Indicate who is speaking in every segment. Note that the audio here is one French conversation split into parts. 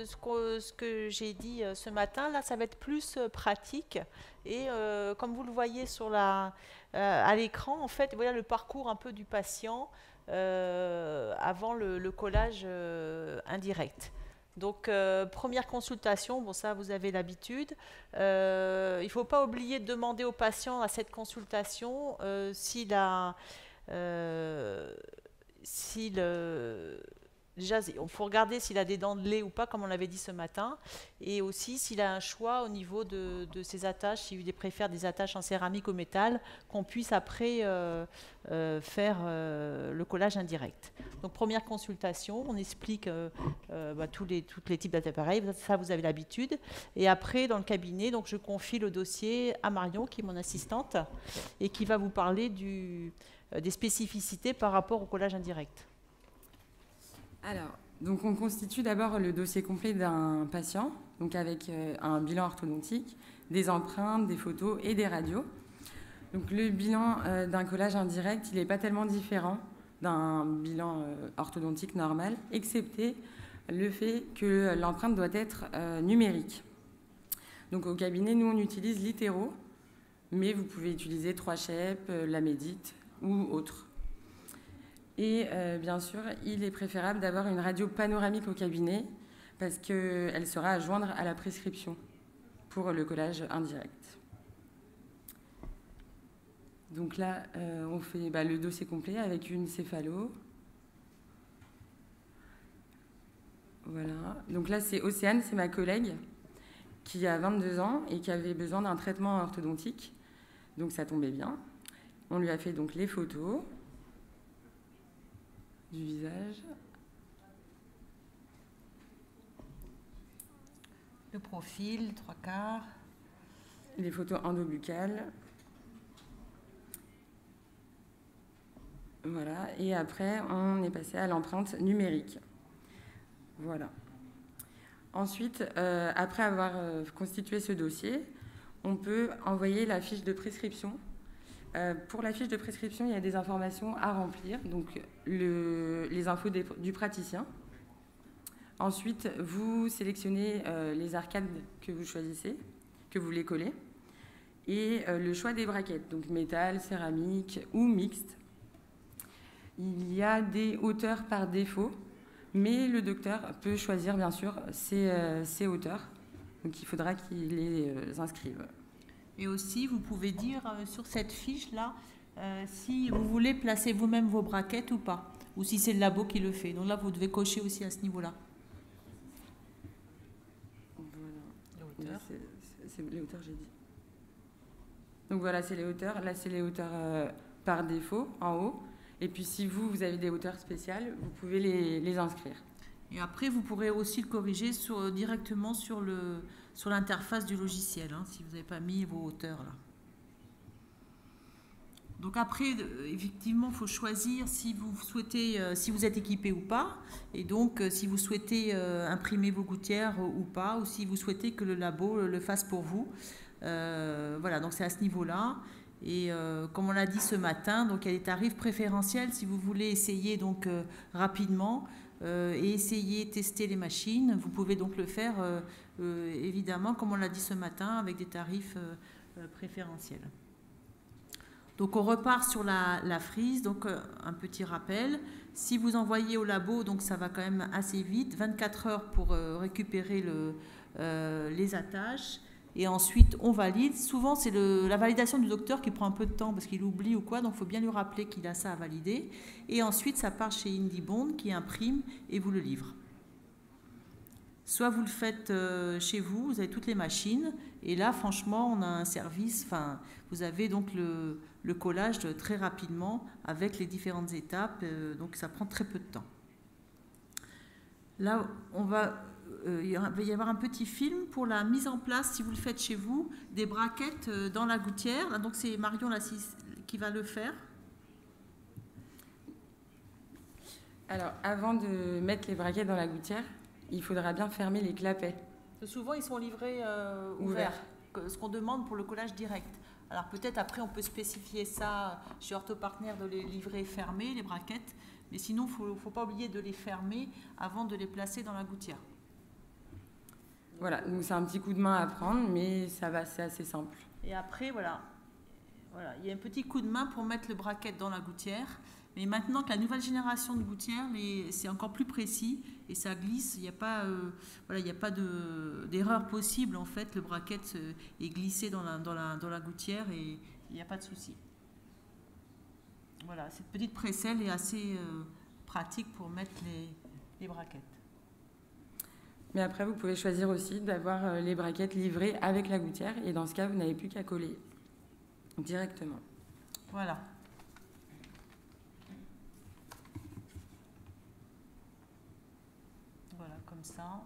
Speaker 1: Ce que j'ai dit ce matin, là, ça va être plus pratique. Et comme vous le voyez à l'écran, en fait, voilà le parcours un peu du patient avant le collage indirect. Donc, première consultation, bon ça vous avez l'habitude. Il ne faut pas oublier de demander au patient à cette consultation s'il a, euh, s'il, déjà, il faut regarder s'il a des dents de lait ou pas, comme on l'avait dit ce matin, et aussi s'il a un choix au niveau de ses attaches, s'il préfère des attaches en céramique ou métal, qu'on puisse après faire le collage indirect. Donc première consultation, on explique tous les types d'appareils, ça vous avez l'habitude, et après dans le cabinet, donc je confie le dossier à Marion, qui est mon assistante, et qui va vous parler des spécificités par rapport au collage indirect.
Speaker 2: Alors, donc on constitue d'abord le dossier complet d'un patient, donc avec un bilan orthodontique, des empreintes, des photos et des radios. Donc le bilan d'un collage indirect, il n'est pas tellement différent d'un bilan orthodontique normal, excepté le fait que l'empreinte doit être numérique. Donc au cabinet, nous on utilise Littéro, mais vous pouvez utiliser 3Chep, la Médite ou autre. Et bien sûr, il est préférable d'avoir une radio panoramique au cabinet parce qu'elle sera à joindre à la prescription pour le collage indirect. Donc là, on fait le dossier complet avec une céphalo. Voilà. Donc là, c'est Océane, c'est ma collègue qui a 22 ans et qui avait besoin d'un traitement orthodontique. Donc ça tombait bien. On lui a fait donc les photos du visage.
Speaker 1: Le profil, 3/4.
Speaker 2: Les photos endobuccales. Voilà. Et après, on est passé à l'empreinte numérique. Voilà. Ensuite, après avoir constitué ce dossier, on peut envoyer la fiche de prescription. Pour la fiche de prescription, il y a des informations à remplir, donc les infos du praticien. Ensuite, vous sélectionnez les arcades que vous choisissez, que vous voulez coller, et le choix des braquettes, donc métal, céramique ou mixte. Il y a des hauteurs par défaut, mais le docteur peut choisir bien sûr ses hauteurs, donc il faudra qu'il les inscrive.
Speaker 1: Et aussi, vous pouvez dire sur cette fiche-là si vous voulez placer vous-même vos braquettes ou pas, ou si c'est le labo qui le fait. Donc là, vous devez cocher aussi à ce niveau-là.
Speaker 2: Voilà. C'est les hauteurs, j'ai dit. Donc voilà, c'est les hauteurs. Là, c'est les hauteurs par défaut, en haut. Et puis si vous avez des hauteurs spéciales, vous pouvez les inscrire.
Speaker 1: Et après, vous pourrez aussi le corriger directement sur l'interface du logiciel, hein, si vous n'avez pas mis vos hauteurs là. Donc après, effectivement, il faut choisir si vous souhaitez, si vous êtes équipé ou pas, et donc si vous souhaitez imprimer vos gouttières ou pas, ou si vous souhaitez que le labo le fasse pour vous. Voilà, donc c'est à ce niveau-là. Et comme on l'a dit ce matin, donc il y a des tarifs préférentiels si vous voulez essayer donc rapidement et essayer tester les machines. Vous pouvez donc le faire évidemment, comme on l'a dit ce matin, avec des tarifs préférentiels. Donc on repart sur la frise, donc un petit rappel. Si vous envoyez au labo, donc ça va quand même assez vite, 24 heures pour récupérer les attaches. Et ensuite, on valide. Souvent, c'est la validation du docteur qui prend un peu de temps parce qu'il oublie ou quoi. Donc, il faut bien lui rappeler qu'il a ça à valider. Et ensuite, ça part chez IndieBond qui imprime et vous le livre. Soit vous le faites chez vous, vous avez toutes les machines. Et là, franchement, on a un service. Enfin, vous avez donc le collage très rapidement avec les différentes étapes. Donc, ça prend très peu de temps. Là, il va y avoir un petit film pour la mise en place, si vous le faites chez vous, des braquettes dans la gouttière. Donc c'est Marion qui va le faire.
Speaker 2: Alors, avant de mettre les braquettes dans la gouttière, il faudra bien fermer les clapets.
Speaker 1: Souvent, ils sont livrés ouverts, ce qu'on demande pour le collage direct. Alors peut-être après, on peut spécifier ça chez Orthopartner de les livrer fermés, les braquettes. Mais sinon, il ne faut pas oublier de les fermer avant de les placer dans la gouttière.
Speaker 2: Voilà, donc c'est un petit coup de main à prendre, mais ça va, c'est assez simple.
Speaker 1: Et après, voilà, il y a un petit coup de main pour mettre le bracket dans la gouttière. Mais maintenant que la nouvelle génération de gouttières, c'est encore plus précis et ça glisse. Il n'y a pas, il y a pas d'erreur possible en fait. Le bracket est glissé dans la gouttière et il n'y a pas de souci. Voilà, cette petite précelle est assez pratique pour mettre les braquettes.
Speaker 2: Mais après, vous pouvez choisir aussi d'avoir les braquettes livrées avec la gouttière. Et dans ce cas, vous n'avez plus qu'à coller directement.
Speaker 1: Voilà. Voilà, comme ça.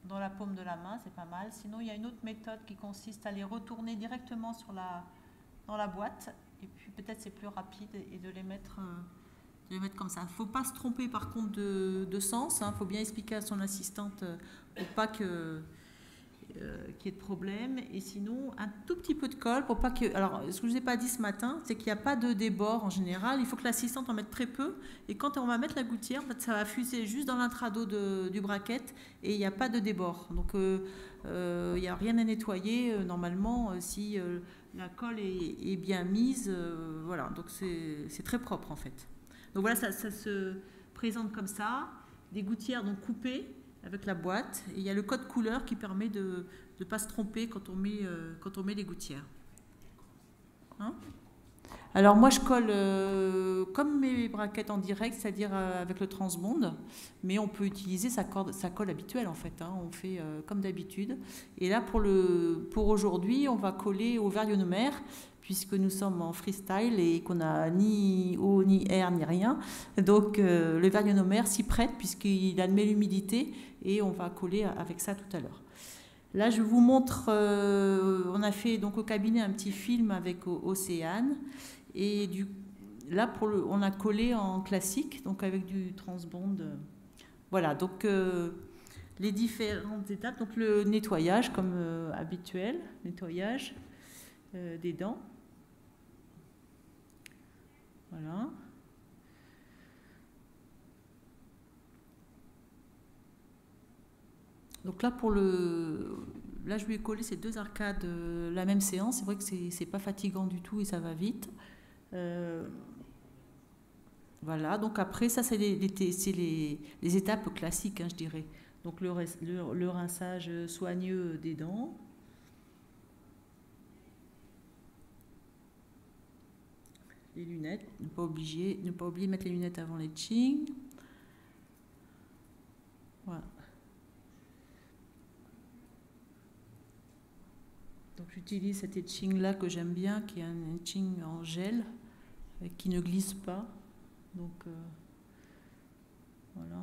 Speaker 1: Dans la paume de la main, c'est pas mal. Sinon, il y a une autre méthode qui consiste à les retourner directement dans la boîte. Et puis peut-être c'est plus rapide et de les mettre comme ça. Il ne faut pas se tromper par contre de sens. Il faut bien expliquer à son assistante pour pas qu'il y ait de problème. Et sinon, un tout petit peu de colle pour pas que... Alors, ce que je ne vous ai pas dit ce matin, c'est qu'il n'y a pas de débord en général. Il faut que l'assistante en mette très peu. Et quand on va mettre la gouttière, en fait, ça va fuser juste dans l'intrado du bracket et il n'y a pas de débord. Donc, il n'y a rien à nettoyer. Normalement, si la colle est bien mise, voilà. Donc, c'est très propre en fait. Donc voilà, ça se présente comme ça, des gouttières donc coupées avec la boîte. Et il y a le code couleur qui permet de ne pas se tromper quand on met les gouttières. Hein? Alors moi je colle comme mes braquettes en direct, c'est-à-dire avec le transbond, mais on peut utiliser sa colle habituelle en fait. Hein. On fait comme d'habitude. Et là pour aujourd'hui, on va coller au varionomère, puisque nous sommes en freestyle et qu'on n'a ni eau, ni air, ni rien. Donc le varionomère s'y prête puisqu'il admet l'humidité et on va coller avec ça tout à l'heure. Là, je vous montre, on a fait donc au cabinet un petit film avec Océane et là on a collé en classique, donc avec du transbond. Voilà, donc les différentes étapes, donc le nettoyage comme habituel, nettoyage des dents. Voilà. Donc là, là, je lui ai collé ces deux arcades la même séance. C'est vrai que c'est pas fatigant du tout et ça va vite. Voilà. Donc après, ça, c'est les étapes classiques, hein, je dirais. Donc le rinçage soigneux des dents. Les lunettes, ne pas oublier de mettre les lunettes avant l'etching. Voilà. Donc j'utilise cet etching là que j'aime bien, qui est un etching en gel, qui ne glisse pas. Donc voilà.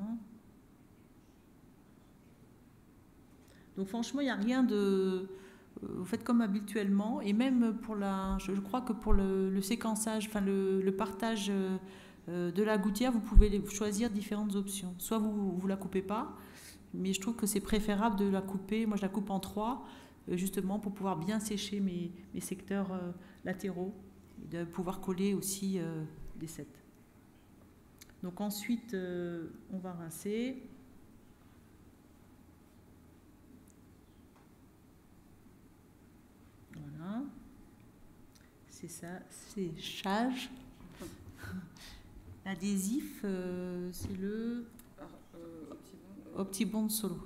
Speaker 1: Donc franchement, il n'y a rien de... Vous faites comme habituellement, et même pour je crois que pour le séquençage, enfin le partage de la gouttière, vous pouvez choisir différentes options. Soit vous la coupez pas, mais je trouve que c'est préférable de la couper. Moi, je la coupe en 3, justement pour pouvoir bien sécher mes secteurs latéraux, et de pouvoir coller aussi des 7. Donc ensuite, on va rincer. Voilà, c'est ça, séchage. L'adhésif, c'est le OptiBond Solo.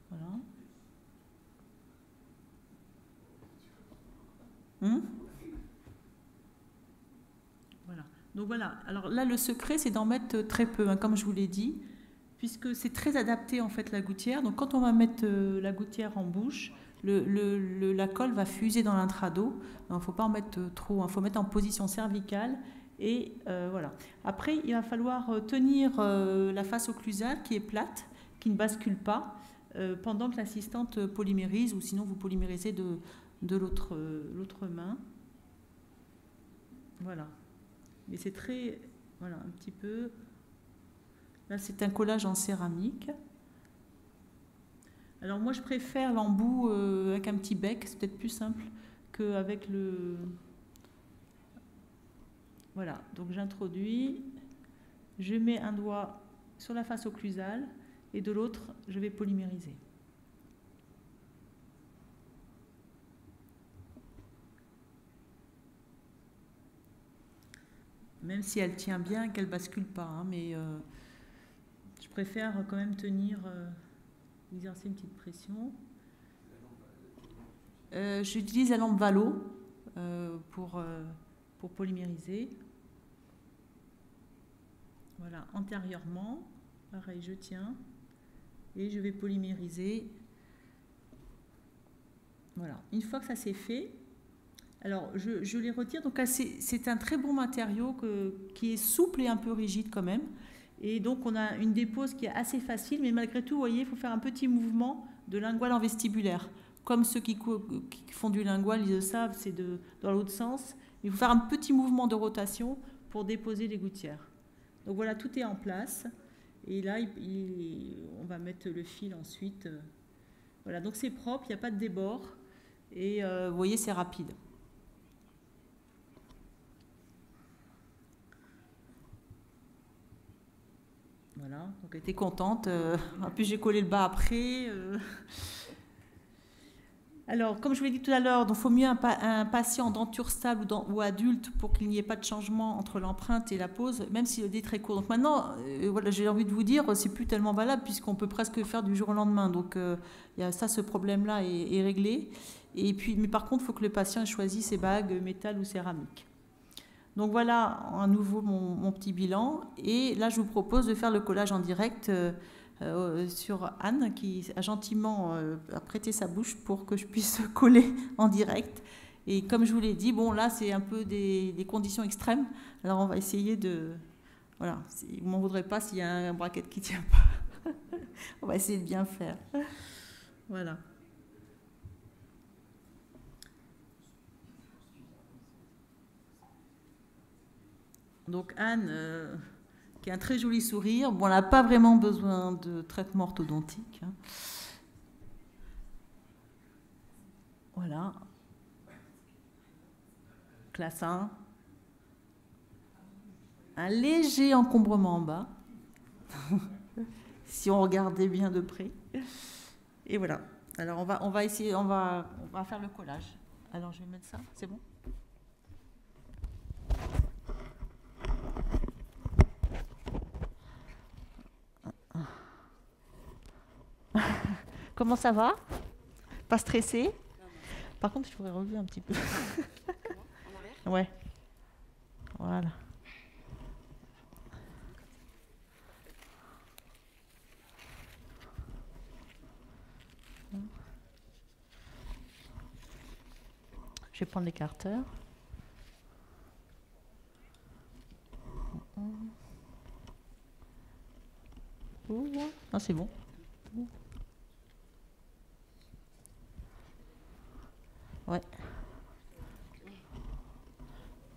Speaker 1: Voilà. Voilà. Donc voilà. Alors là, le secret, c'est d'en mettre très peu, hein, comme je vous l'ai dit, puisque c'est très adapté en fait la gouttière. Donc quand on va mettre la gouttière en bouche, la colle va fuser dans l'intrado. Il ne faut pas en mettre trop. Il faut mettre en position cervicale. Et voilà. Après, il va falloir tenir la face occlusale qui est plate, qui ne bascule pas, pendant que l'assistante polymérise, ou sinon vous polymérisez de l'autre main. Voilà. Mais c'est très... Voilà, un petit peu... Là, c'est un collage en céramique. Alors moi, je préfère l'embout avec un petit bec, c'est peut-être plus simple qu'avec le... Voilà, donc j'introduis, je mets un doigt sur la face occlusale et de l'autre, je vais polymériser. même si elle tient bien, qu'elle bascule pas, hein, mais je préfère quand même tenir, exercer une petite pression. J'utilise la lampe Valo pour polymériser. Voilà, antérieurement, pareil, je tiens et je vais polymériser. Voilà, une fois que ça c'est fait, alors je les retire. Donc c'est un très bon matériau qui est souple et un peu rigide quand même. Et donc on a une dépose qui est assez facile, mais malgré tout, vous voyez, il faut faire un petit mouvement de lingual en vestibulaire. Comme ceux qui font du lingual, ils le savent, c'est dans l'autre sens. Il faut faire un petit mouvement de rotation pour déposer les gouttières. Donc voilà, tout est en place. Et là, on va mettre le fil ensuite. Voilà, donc c'est propre, il n'y a pas de débord. Et vous voyez, c'est rapide. Voilà, donc elle était contente. En plus, j'ai collé le bas après. Alors, comme je vous l'ai dit tout à l'heure, il faut mieux un patient en denture stable ou adulte pour qu'il n'y ait pas de changement entre l'empreinte et la pose, même si le dé est très court. Donc maintenant, voilà, j'ai envie de vous dire, c'est plus tellement valable puisqu'on peut presque faire du jour au lendemain. Donc, ce problème-là est réglé. Et puis, mais par contre, il faut que le patient choisisse ses bagues métal ou céramique. Donc voilà, à nouveau mon petit bilan. Et là, je vous propose de faire le collage en direct sur Anne, qui a gentiment prêté sa bouche pour que je puisse coller en direct. Et comme je vous l'ai dit, bon, là, c'est un peu des conditions extrêmes. Alors, on va essayer de... Voilà, vous ne m'en voudrez pas s'il y a un bracket qui ne tient pas. On va essayer de bien faire. Voilà. Donc Anne, qui a un très joli sourire, bon, elle n'a pas vraiment besoin de traitement orthodontique. Hein. Voilà. Classe 1. Un léger encombrement en bas, si on regardait bien de près. Et voilà. Alors on va essayer, on va faire le collage. Alors je vais mettre ça, c'est bon ? Comment ça va ? Pas stressé ? Par contre, je pourrais relever un petit peu. En arrière ? Ouais. Voilà. Je vais prendre l'écarteur. Ah, c'est bon. Ouais.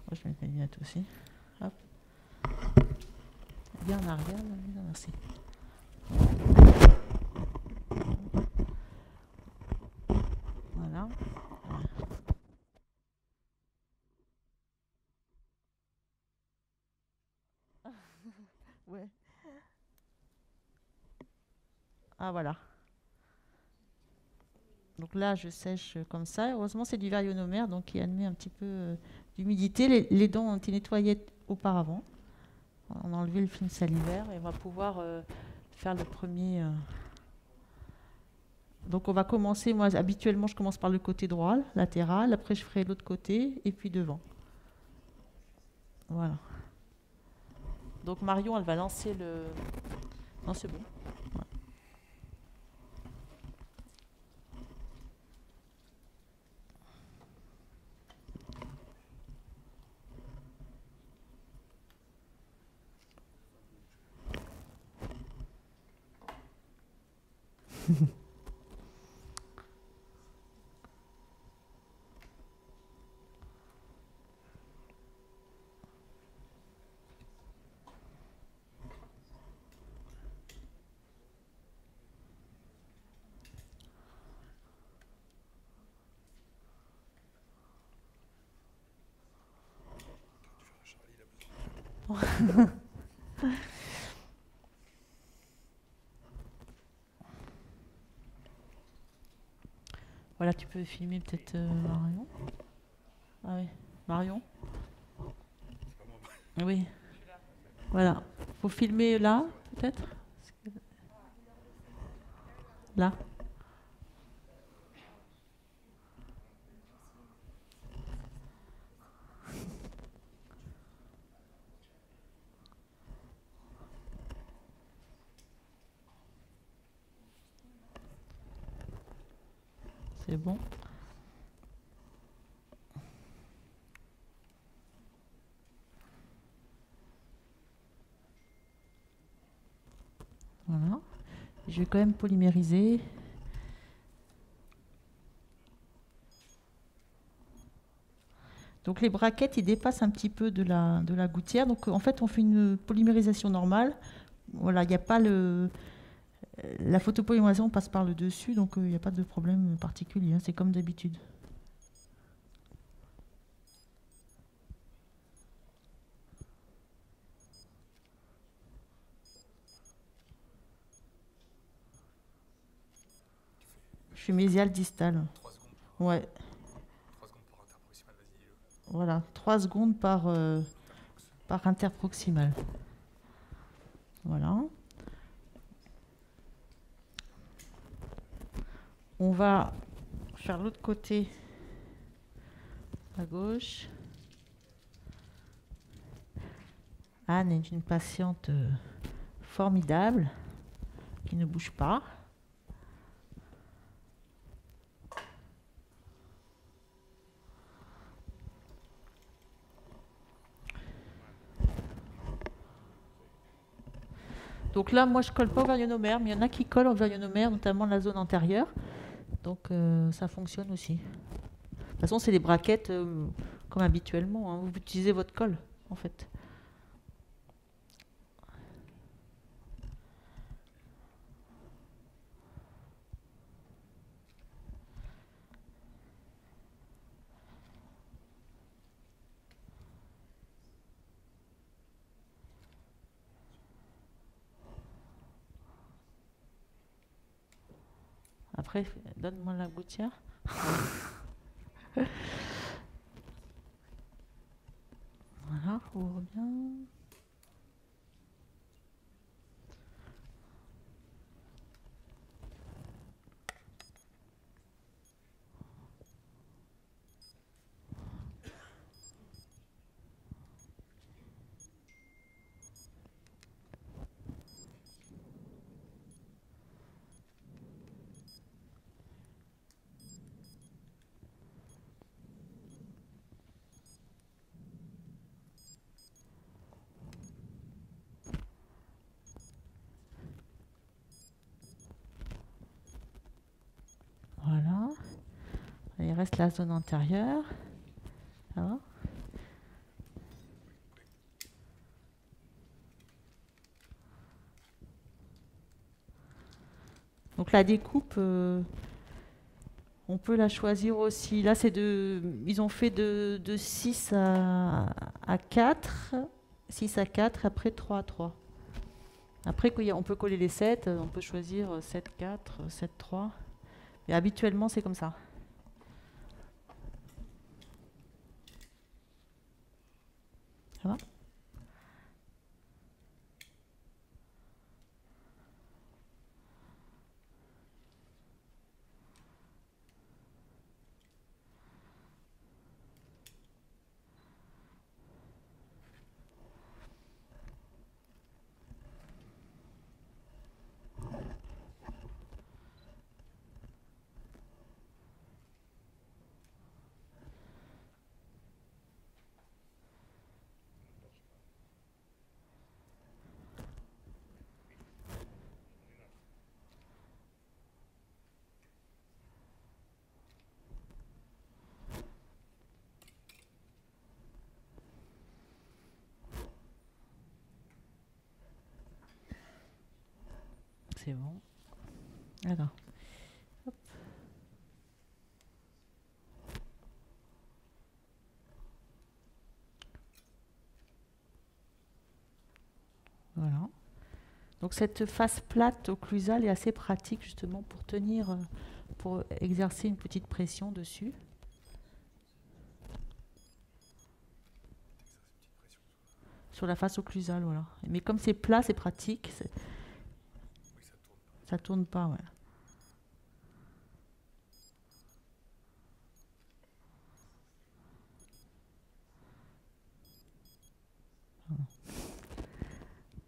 Speaker 1: Moi, je vais mettre mes lunettes aussi. Hop. Bien en arrière, là, merci. Voilà. Ouais. Ah, voilà. Donc là, je sèche comme ça. Heureusement, c'est du verre ionomère, donc qui admet un petit peu d'humidité. Les dents ont été nettoyées auparavant. On a enlevé le film salivaire et on va pouvoir faire le premier. Donc on va commencer, moi habituellement je commence par le côté droit, latéral, après je ferai l'autre côté et puis devant. Voilà. Donc Marion, elle va lancer le... Non, c'est bon. Ouais. Voilà, tu peux filmer peut-être Marion. Ah oui, Marion. Oui, voilà. Faut filmer là, peut-être. Là. C'est bon. Voilà. Je vais quand même polymériser. Donc les braquettes, ils dépassent un petit peu de la gouttière. Donc en fait, on fait une polymérisation normale. Voilà, il n'y a pas le... La photopolymérisation passe par le dessus, donc il n'y a pas de problème particulier, hein, c'est comme d'habitude. Je fais mésial distal.
Speaker 3: 3 secondes.
Speaker 1: Ouais,
Speaker 3: 3 secondes pour interproximal, vas-y.
Speaker 1: voilà, 3 secondes par interproximal. Voilà. On va faire l'autre côté à gauche. Anne est une patiente formidable qui ne bouge pas. Donc là, moi, je colle pas au varionomère, mais il y en a qui collent au varionomère, notamment la zone antérieure. Donc ça fonctionne aussi. De toute façon, c'est des braquettes comme habituellement, hein. Vous utilisez votre colle, en fait. Après, donne-moi la gouttière. Voilà, ouvre bien. Voilà. Il reste la zone antérieure. Ça va ? Donc la découpe, on peut la choisir aussi. Là, ils ont fait de 6 à 4. 6 à 4, après 3 à 3. Après, on peut coller les 7, on peut choisir 7, 4, 7, 3. Mais habituellement, c'est comme ça. Ça va ? C'est bon. Alors. Hop. Voilà. Donc cette face plate occlusale est assez pratique justement pour tenir, pour exercer une petite pression dessus. sur la face occlusale, voilà. Mais comme c'est plat, c'est pratique.
Speaker 3: Oui, ça tourne.
Speaker 1: Ça tourne pas, ouais.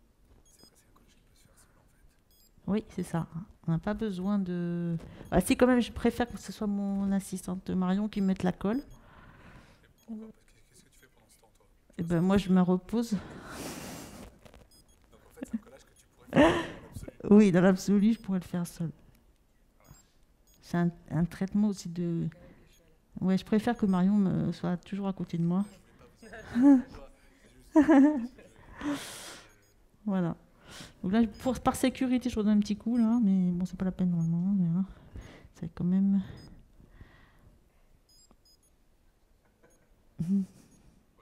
Speaker 3: C'est un collage qui peut se faire seul en fait.
Speaker 1: Oui, c'est ça. On n'a pas besoin de... Ah, si, quand même, je préfère que ce soit mon assistante Marion qui mette la colle.
Speaker 3: Pourquoi? Parce que qu'est-ce que tu fais pendant ce temps, toi?
Speaker 1: Et ben moi, je me repose.
Speaker 3: Donc en fait, c'est un collage que tu pourrais faire dans l'absolu.
Speaker 1: Oui, dans l'absolu, je pourrais le faire seul. C'est un traitement aussi de... Ouais, je préfère que Marion soit toujours à côté de moi. Voilà. Donc là, par sécurité, je redonne un petit coup, là, mais bon, c'est pas la peine normalement. Mais là, c'est quand même...
Speaker 3: Bon,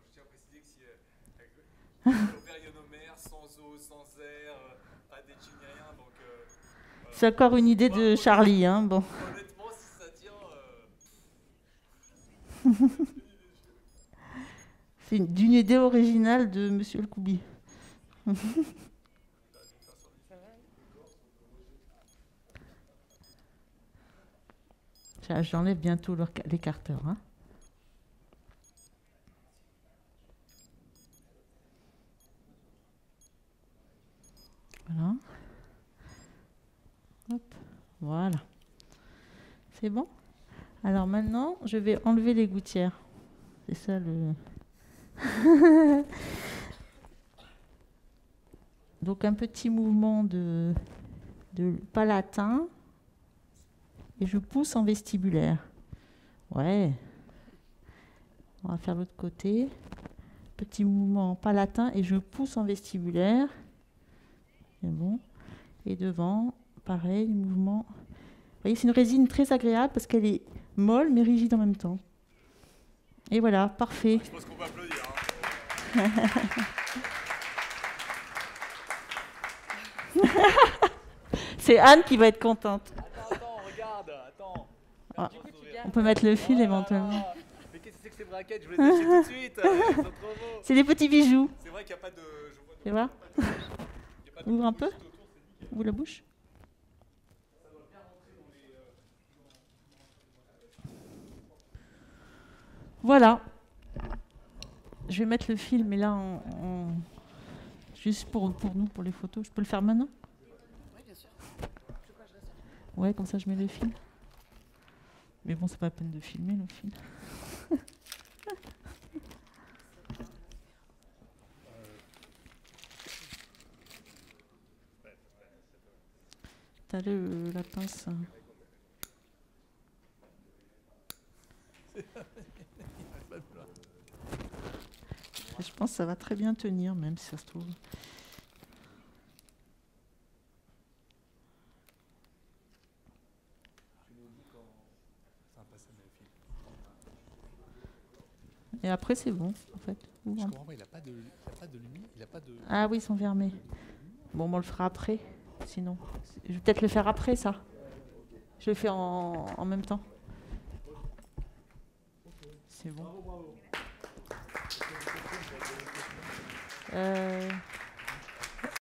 Speaker 3: je tiens à préciser que si l'ovaire ionomère, sans eau, sans air, pas d'éthyl ni rien, donc voilà.
Speaker 1: C'est encore une idée de Charlie, hein, bon.
Speaker 3: Honnêtement, si ça tient,
Speaker 1: C'est d'une idée originale de Monsieur le Koubi. J'enlève bientôt l'écarteur, hein. Voilà. Hop, voilà. C'est bon? Alors maintenant, je vais enlever les gouttières. C'est ça le... Donc un petit mouvement de palatin et je pousse en vestibulaire. Ouais. On va faire l'autre côté. Petit mouvement palatin et je pousse en vestibulaire. C'est bon. Et devant, pareil, mouvement. Vous voyez, c'est une résine très agréable parce qu'elle est molle mais rigide en même temps. Et voilà, parfait.
Speaker 3: je pense qu'on peut applaudir.
Speaker 1: C'est Anne qui va être contente.
Speaker 3: Attends, regarde, attends.
Speaker 1: Ah, on peut mettre le fil éventuellement.
Speaker 3: Mais qu'est-ce que c'est que ces braquettes? Je vous les ai achetées tout de suite. Elles sont trop beaux.
Speaker 1: C'est des petits bijoux.
Speaker 3: C'est vrai qu'il n'y a pas de. Je vois
Speaker 1: Tu vois?
Speaker 3: il y a pas de
Speaker 1: Ouvre un peu.
Speaker 3: autour, c'est nickel.
Speaker 1: Ouvre la bouche. Voilà. Je vais mettre le fil, mais là, juste pour nous, pour les photos. Je peux le faire maintenant?
Speaker 2: Oui, bien sûr.
Speaker 1: Ouais, comme ça, je mets le fil. Mais bon, c'est pas la peine de filmer le fil. T'as la pince. Je pense que ça va très bien tenir, même si ça se trouve. Et après, c'est bon, en fait. Ouvre
Speaker 3: Je
Speaker 1: un-
Speaker 3: comprends pas, il n'a pas de lumière, il n'a pas de.
Speaker 1: Ah oui, ils sont fermés. Bon, on le fera après, sinon. Je vais peut-être le faire après, ça. Je le fais en même temps. C'est bon.